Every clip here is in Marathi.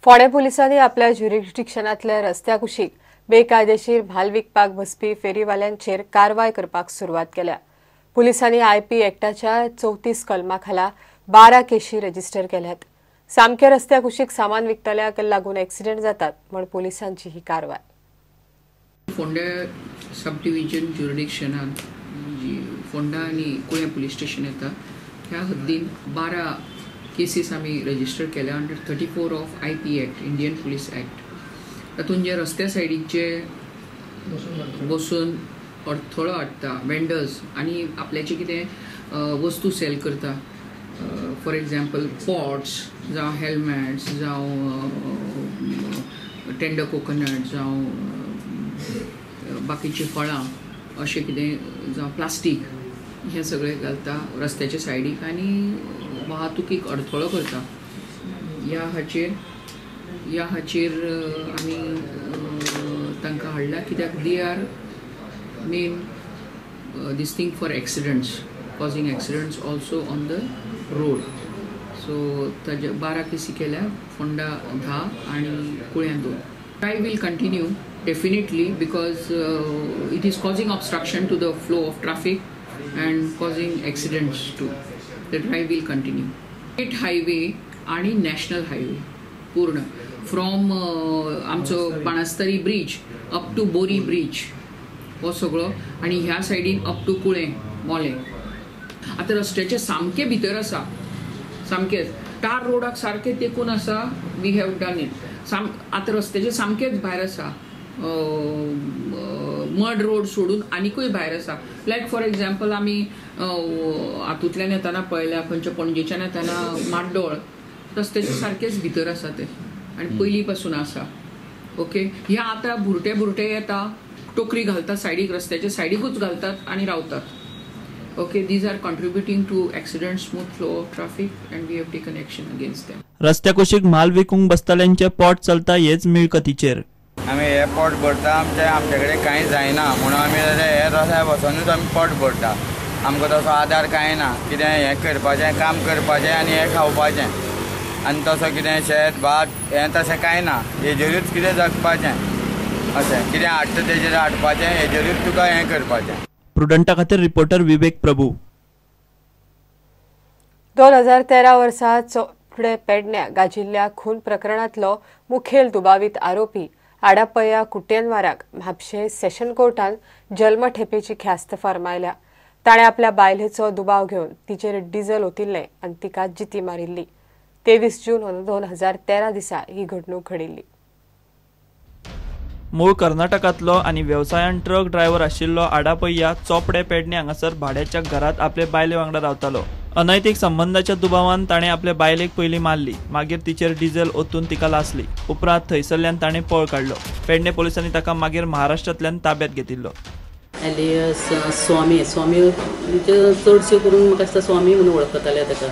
फोंडे पुलिसांनी आपल्या ज्युरिडिक्शनांतल्या रस्त्या कुशीक बेकायदेशीर म्हाल विकपाक बसपी फेरीवाल्यांचेर कारवाय करपाक सुरवात केल्या। पुलिसांनी आयपी एक्टाच्या 34 कलमा खाला 12 केशी रजिस्टर केल्यात। सामके रस्त्या कुशीक सामान विकतल्याक लागून एक्सिडेंट जातात म्हण पुलिसांची ही कारवाय। फोंडे सब डिव्हिजन ज्युरिडिक्शनांत जी फोंडा आनी कुळ्या पुलीस स्टेशन येता ह्या हद्दीन 12 केसीस आमी रजिस्टर केल्या under 34 of IP act, Indian police act. तातूंत जे रस्त्या सायडीचे बसून अडथळो हाडटा वेंडर्स आनी आपल्याचे कितें वस्तू सेल करता, फॉर एग्जाम्पल पॉट्स जावं हेल्मेट्स जावं टेंडर कोकोनट जावं बाकीची फळां अशें कितें जावं प्लास्टीक हे सगळें घालता रस्त्याच्या सायडीक आनी वाहतुकीक अडथळो करता। ह्या हाचेर आमी तांकां हाडला कित्याक they are main this thing for accidents, causing accidents also on the road. So ताजे 12 केसी केल्या, फोंडा 10 आनी कुळ्या 2। Try will continue definitely because it is causing obstruction to the flow of traffic and causing accidents too. The drive will continue. State highway आणि national highway पूर्ण from आमचो Banastari bridge up to Bori bridge हो सगळो आणि ह्या सायडीन up to कुळे मोले। आता रस्त्याचे सामके भितर आसा, सामकेच टार रोडाक सारखे तेकून आसा, वी हॅव डन इट। आता रस्त्याचे सामकेच भायर आसा, मड रोड सोडून आनीकूय भायर आसा। लायक फॉर एग्जाम्पल आमी हातूंतल्यान येताना पळयल्या, खंयच्या पणजेच्यान येताना माड्डोळ रस्त्याचे सारकेच भितर आसा ते आनी पयलीं पासून आसा। ओके, ह्या आतां भुरटे येता, टोकरी घालतात सायडीक, रस्त्याच्या सायडीकूच घालतात आनी रावतात। Okay, these are contributing to accident, smooth flow of traffic and we have taken action against them. रस्त्या कुशीक म्हाल विकूंक बसतल्यांचे पोट चलता हेच मिळकतीचेर। आमी हे पोट भरता, आमचे कडेन कांय जायना म्हणून आमी हे रस्त्यार बसूनच आमी पोट भरता। आमकां तसो आदार कांय ना, कितें हें करपाचें, काम करपाचें आनी हें खावपाचें आनी तसो कितें शेत भात हें तशें कांय ना। हेजेरूच कितें जगपाचें, अशें कितें हाडटा तेजेर हाडपाचें, हेजेरूच तुका हें करपाचें। प्रुडंटा खातीर रिपोर्टर विवेक प्रभू। 2013 वर्सा चोपडे पेडण्यां गाजिल्ल्या खून प्रकरणांतलो मुखेल दुबावीत आरोपी आडापय्या कुट्टेनवाराक म्हापशें सेशन कोर्टान जल्मठेपेची ख्यास्त फर्मायल्या। ताणें आपल्या बायलेचो दुबाव घेवन तिचेर डिझल ओतिल्लें आनी तिका जिती मारिल्ली। 23 जून 2013 दिसा ही घडणूक घडिल्ली। मूळ कर्नाटकांतलो आनी वेवसायान ट्रक ड्रायव्हर आशिल्लो आडापय्या चोपडे पेडणे हांगासर भाड्याच्या घरात आपले बायले वांगडा रावतालो। अनैतीक संबंधाच्या दुबावान ताणें आपल्या बायलेक पयलीं मारली, मागीर तिचेर डिझेल ओतून तिका लासली। उपरांत थंयसरल्यान ताणें पळ काडलो। पेडणे पुलिसांनी ताका मागीर महाराष्ट्रांतल्यान ताब्यात घेतिल्लो। एलियस स्वामी चडशे करून म्हाका दिसता स्वामी म्हणून वळखताले ताका।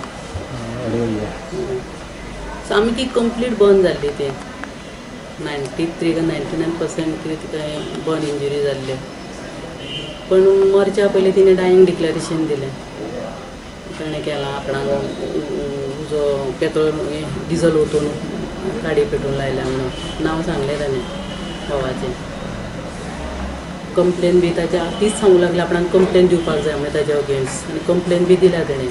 सामकी कंप्लीट बंद जाल्ली ती, 93 का 99% कितें तिका बर्न इंजुरी जाल्ले। पण मरच्या पयलीं तिणें डायिंग डिक्लेरेशन दिलें। ताणें केलां आपणाक जो पेट्रोल डिझल ओतून गाडी पेटोवन लायल्या म्हणून नांव सांगलें ताणें भावाचें। कंप्लेन बी ताच्या तीच सांगूंक लागली आपणाक कंप्लेन दिवपाक जाय म्हणून ताच्या अगेन्स्ट, आनी कंप्लेन बी दिल्या ताणें।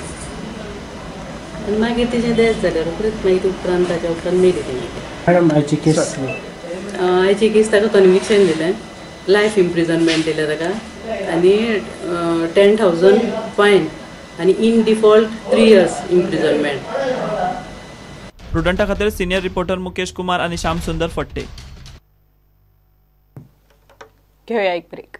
आनी मागीर तिचें डेथ जालें रोखडेंच, मागीर उपरांत ताच्या उपरांत मेली ती। मॅडम आयची केस ताका कन्विक्शन दिलें, लायफ इम्प्रिजनमेंट दिलें ताका आनी 10,000 फायन आनी इन डिफॉल्ट 3 years इम्प्रिजनमेंट। प्रुडंटा खातीर सिनियर रिपोर्टर मुकेश कुमार आनी श्याम सुंदर फट्टे। घेऊया एक ब्रेक।